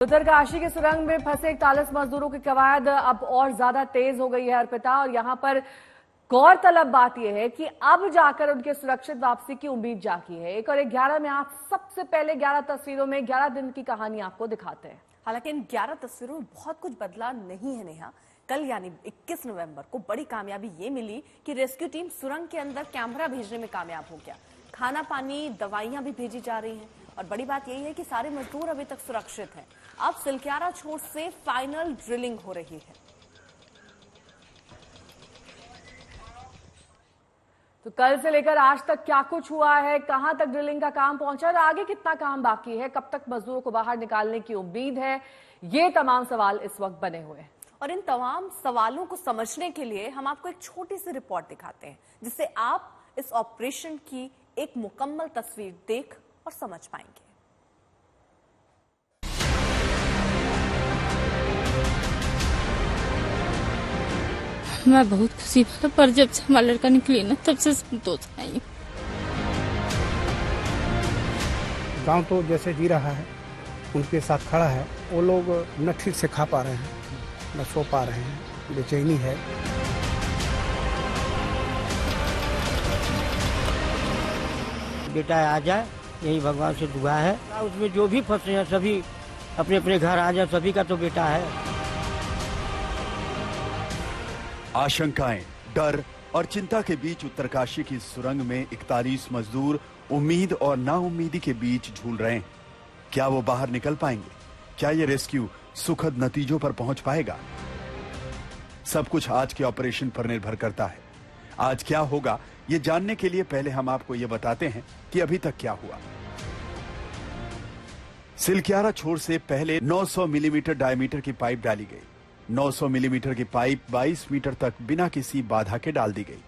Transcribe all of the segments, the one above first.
उत्तरकाशी के सुरंग में फंसे 41 मजदूरों की कवायद अब और ज्यादा तेज हो गई है अर्पिता। और यहां पर गौरतलब बात यह है कि अब जाकर उनके सुरक्षित वापसी की उम्मीद जागी है। 1 और 11 में आप सबसे पहले 11 तस्वीरों में 11 दिन की कहानी आपको दिखाते हैं। हालांकि इन 11 तस्वीरों में बहुत कुछ बदला नहीं है नेहा। कल यानी 21 नवंबर को बड़ी कामयाबी ये मिली कि रेस्क्यू टीम सुरंग के अंदर कैमरा भेजने में कामयाब हो गया। खाना पानी दवाइयां भी भेजी जा रही हैं और बड़ी बात यही है कि सारे मजदूर अभी तक सुरक्षित हैं। अब सिलक्यारा छोर से फाइनल ड्रिलिंग हो रही है। तो कल से लेकर आज तक क्या कुछ हुआ है, कहां तक ड्रिलिंग का काम पहुंचा और आगे कितना काम बाकी है, कब तक मजदूरों को बाहर निकालने की उम्मीद है, ये तमाम सवाल इस वक्त बने हुए हैं। और इन तमाम सवालों को समझने के लिए हम आपको एक छोटी सी रिपोर्ट दिखाते हैं जिससे आप इस ऑपरेशन की एक मुकम्मल तस्वीर देख और समझ पाएंगे। मैं बहुत खुशी पर जब से हमारा लड़का निकली ना तब से संतोष आई। गांव तो जैसे जी रहा है उनके साथ खड़ा है। वो लोग न ठीक से खा पा रहे हैं न सो पा रहे हैं, बेचैनी है। बेटा आ जाए यही भगवान से दुआ है। उसमें जो भी फंसे हैं सभी अपने अपने घर आ जाए, सभी का तो बेटा है। आशंकाएं, डर और चिंता के बीच उत्तरकाशी की सुरंग में 41 मजदूर उम्मीद और नाउम्मीदी के बीच झूल रहे हैं। क्या वो बाहर निकल पाएंगे? क्या ये रेस्क्यू सुखद नतीजों पर पहुंच पाएगा? सब कुछ आज के ऑपरेशन पर निर्भर करता है। आज क्या होगा ये जानने के लिए पहले हम आपको ये बताते हैं कि अभी तक क्या हुआ। सिलक्यारा छोर से पहले 900 मिलीमीटर डायमीटर की पाइप डाली गई। 900 मिलीमीटर की पाइप 22 मीटर तक बिना किसी बाधा के डाल दी गई।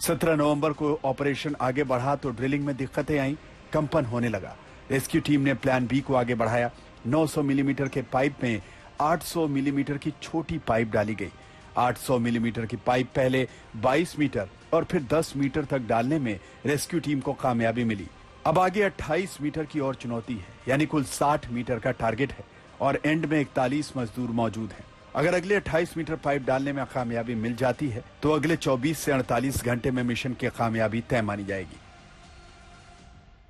17 नवंबर को ऑपरेशन आगे बढ़ा तो ड्रिलिंग में दिक्कतें आई, कंपन होने लगा। रेस्क्यू टीम ने प्लान बी को आगे बढ़ाया। 900 मिलीमीटर के पाइप में 800 मिलीमीटर की छोटी पाइप डाली गई। 800 मिलीमीटर की पाइप पहले 22 मीटर और फिर 10 मीटर तक डालने में रेस्क्यू टीम को कामयाबी मिली। अब आगे 28 मीटर की और चुनौती है, यानी कुल 60 मीटर का टारगेट है और एंड में 41 मजदूर मौजूद हैं। अगर अगले 28 मीटर पाइप डालने में कामयाबी मिल जाती है तो अगले 24 से 48 घंटे में मिशन की कामयाबी तय मानी जाएगी।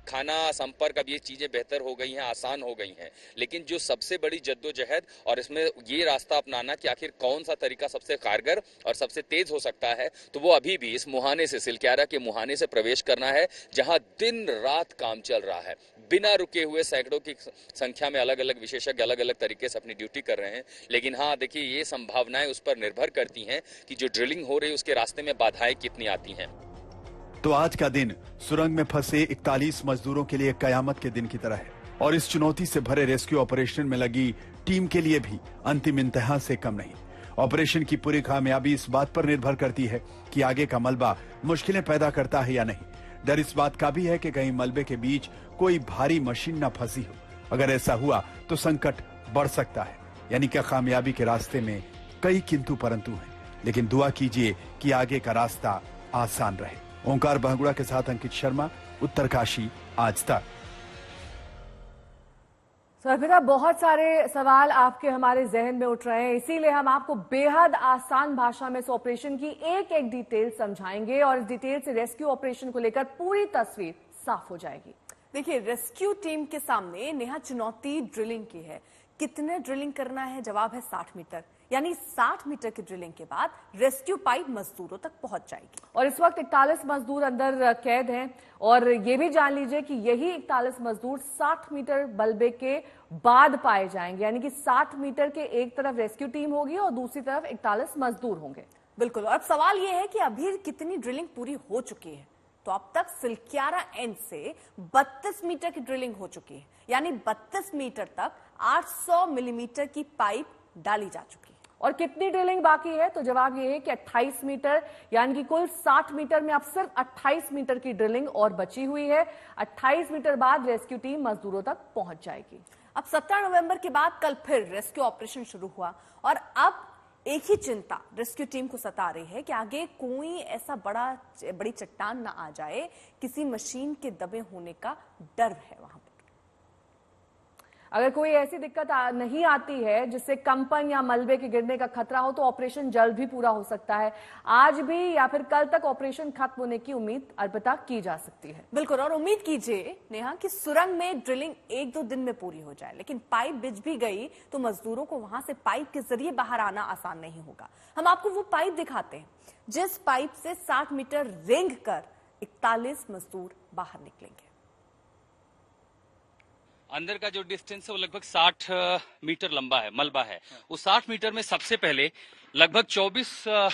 खाना संपर्क अब ये चीजें बेहतर हो गई हैं, आसान हो गई हैं, लेकिन जो सबसे बड़ी जद्दोजहद और इसमें ये रास्ता अपनाना कि आखिर कौन सा तरीका सबसे कारगर और सबसे तेज हो सकता है, तो वो अभी भी इस मुहाने से, सिलक्यारा के मुहाने से प्रवेश करना है, जहां दिन रात काम चल रहा है। बिना रुके हुए सैकड़ों की संख्या में अलग अलग विशेषज्ञ अलग अलग तरीके से अपनी ड्यूटी कर रहे हैं। लेकिन हाँ देखिए, ये संभावनाएं उस पर निर्भर करती हैं कि जो ड्रिलिंग हो रही है उसके रास्ते में बाधाएं कितनी आती हैं। तो आज का दिन सुरंग में फंसे 41 मजदूरों के लिए कयामत के दिन की तरह है और इस चुनौती से भरे रेस्क्यू ऑपरेशन में लगी टीम के लिए भी अंतिम इंतहा से कम नहीं। ऑपरेशन की पूरी कामयाबी इस बात पर निर्भर करती है कि आगे का मलबा मुश्किलें पैदा करता है या नहीं। डर इस बात का भी है कि कहीं मलबे के बीच कोई भारी मशीन न फंसी हो। अगर ऐसा हुआ तो संकट बढ़ सकता है, यानी कि कामयाबी के रास्ते में कई किंतु परंतु हैं। लेकिन दुआ कीजिए कि आगे का रास्ता आसान रहे। ओंकार बहुगुणा के साथ अंकित शर्मा, उत्तरकाशी, आज तक। अर्पिता, बहुत सारे सवाल आपके हमारे जहन में उठ रहे हैं, इसीलिए हम आपको बेहद आसान भाषा में इस ऑपरेशन की एक एक डिटेल समझाएंगे और इस डिटेल से रेस्क्यू ऑपरेशन को लेकर पूरी तस्वीर साफ हो जाएगी। देखिए, रेस्क्यू टीम के सामने नेहा चुनौती ड्रिलिंग की है। कितने ड्रिलिंग करना है? जवाब है 60 मीटर। यानी 60 मीटर की ड्रिलिंग के बाद रेस्क्यू पाइप मजदूरों तक पहुंच जाएगी। और इस वक्त 41 मजदूर अंदर कैद हैं और ये भी जान लीजिए कि यही 41 मजदूर 60 मीटर मलबे के बाद पाए जाएंगे, यानी कि 60 मीटर के एक तरफ रेस्क्यू टीम होगी और दूसरी तरफ 41 मजदूर होंगे। बिल्कुल। और अब सवाल यह है कि अभी कितनी ड्रिलिंग पूरी हो चुकी है? तो अब तक सिलक्यारा एंड से 32 मीटर की ड्रिलिंग हो चुकी है, यानी 32 मीटर तक 800 मिलीमीटर की पाइप डाली जा चुकी है। और कितनी ड्रिलिंग बाकी है? तो जवाब ये है कि 28 मीटर, यानी कि कुल 60 मीटर में अब सिर्फ 28 मीटर की ड्रिलिंग और बची हुई है। 28 मीटर बाद रेस्क्यू टीम मजदूरों तक पहुंच जाएगी। अब 17 नवंबर के बाद कल फिर रेस्क्यू ऑपरेशन शुरू हुआ और अब एक ही चिंता रेस्क्यू टीम को सता रही है कि आगे कोई ऐसा बड़ी चट्टान ना आ जाए, किसी मशीन के दबे होने का डर है वहां पर। अगर कोई ऐसी दिक्कत नहीं आती है जिससे कंपन या मलबे के गिरने का खतरा हो तो ऑपरेशन जल्द भी पूरा हो सकता है। आज भी या फिर कल तक ऑपरेशन खत्म होने की उम्मीद अर्पिता की जा सकती है। बिल्कुल, और उम्मीद कीजिए नेहा कि सुरंग में ड्रिलिंग 1-2 दिन में पूरी हो जाए, लेकिन पाइप बिछ भी गई तो मजदूरों को वहां से पाइप के जरिए बाहर आना आसान नहीं होगा। हम आपको वो पाइप दिखाते हैं जिस पाइप से 60 मीटर रेंग कर 41 मजदूर बाहर निकलेंगे। अंदर का जो डिस्टेंस है वो लगभग 60 मीटर लंबा है, मलबा है। उस 60 मीटर में सबसे पहले लगभग 24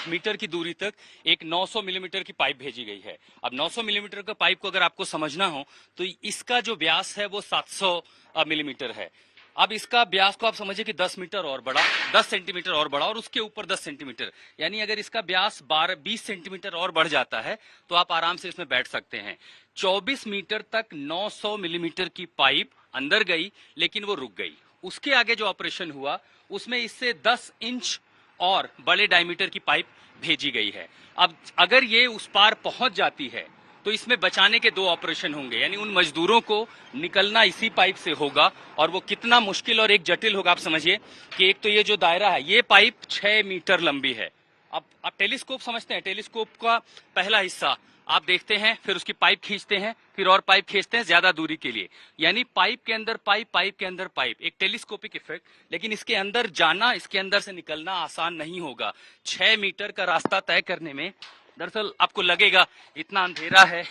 मीटर की दूरी तक एक 900 मिलीमीटर की पाइप भेजी गई है। अब 900 मिलीमीटर का पाइप को अगर आपको समझना हो तो इसका जो व्यास है वो 700 मिलीमीटर है। अब इसका व्यास को आप समझिए कि 10 मीटर और बढ़ा, 10 सेंटीमीटर और बढ़ा और उसके ऊपर 10 सेंटीमीटर, यानी अगर इसका व्यास 20 सेंटीमीटर और बढ़ जाता है तो आप आराम से इसमें बैठ सकते हैं। 24 मीटर तक 900 मिलीमीटर की पाइप अंदर गई, लेकिन वो रुक गई। उसके आगे जो ऑपरेशन हुआ उसमें इससे 10 इंच और बड़े डायमीटर की पाइप भेजी गई है। अब अगर ये उस पार पहुंच जाती है तो इसमें बचाने के 2 ऑपरेशन होंगे, यानी उन मजदूरों को निकलना इसी पाइप से होगा और वो कितना मुश्किल और एक जटिल होगा आप समझिए कि एक तो ये जो दायरा है ये पाइप 6 मीटर लंबी है। अब आप टेलीस्कोप समझते हैं, टेलीस्कोप का पहला हिस्सा आप देखते हैं, फिर उसकी पाइप खींचते हैं, फिर और पाइप खींचते हैं ज्यादा दूरी के लिए, यानी पाइप के अंदर पाइप, पाइप के अंदर पाइप, एक टेलीस्कोपिक इफेक्ट। लेकिन इसके अंदर जाना, इसके अंदर से निकलना आसान नहीं होगा। 6 मीटर का रास्ता तय करने में दरअसल आपको लगेगा इतना अंधेरा है,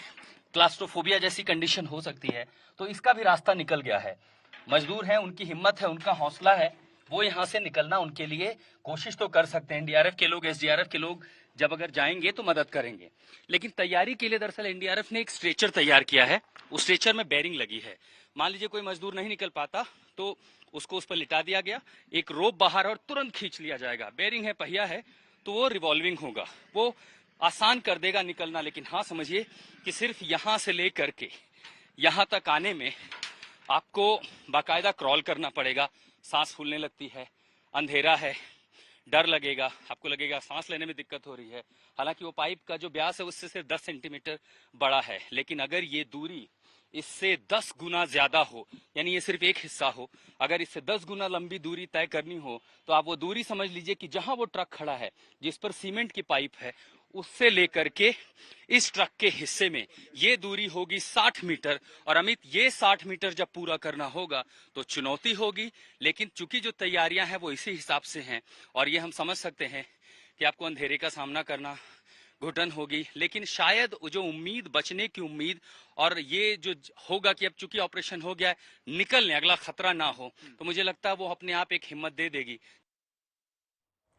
क्लास्ट्रोफोबिया जैसी कंडीशन हो सकती है, तो इसका भी रास्ता निकल गया है। मजदूर हैं, उनकी हिम्मत है, उनका हौसला है, वो यहाँ से निकलना उनके लिए कोशिश तो कर सकते हैं। एनडीआरएफ के लोग, एसडीआरएफ के लोग जब अगर जाएंगे तो मदद करेंगे। लेकिन तैयारी के लिए दरअसल एनडीआरएफ ने एक स्ट्रेचर तैयार किया है। उस स्ट्रेचर में बेरिंग लगी है। मान लीजिए कोई मजदूर नहीं निकल पाता तो उसको उस पर लिटा दिया गया, एक रोप बाहर और तुरंत खींच लिया जाएगा। बेरिंग है, पहिया है, तो वो रिवॉल्विंग होगा, वो आसान कर देगा निकलना। लेकिन हाँ समझिए कि सिर्फ यहां से लेकर के यहां तक आने में आपको बाकायदा क्रॉल करना पड़ेगा। सांस फूलने लगती है, अंधेरा है, डर लगेगा, आपको लगेगा सांस लेने में दिक्कत हो रही है। हालांकि वो पाइप का जो व्यास है उससे सिर्फ 10 सेंटीमीटर बड़ा है, लेकिन अगर ये दूरी इससे 10 गुना ज्यादा हो, यानी ये सिर्फ एक हिस्सा हो, अगर इससे 10 गुना लंबी दूरी तय करनी हो तो आप वो दूरी समझ लीजिए कि जहां वो ट्रक खड़ा है जिस पर सीमेंट की पाइप है उससे लेकर के इस ट्रक के हिस्से में ये दूरी होगी 60 मीटर। और अमित, ये 60 मीटर जब पूरा करना होगा तो चुनौती होगी, लेकिन चूंकि जो तैयारियां हैं वो इसी हिसाब से हैं और ये हम समझ सकते हैं कि आपको अंधेरे का सामना करना, घुटन होगी, लेकिन शायद जो उम्मीद, बचने की उम्मीद और ये जो होगा कि अब चूंकि ऑपरेशन हो गया है, निकलने, अगला खतरा ना हो, तो मुझे लगता है वो अपने आप एक हिम्मत दे देगी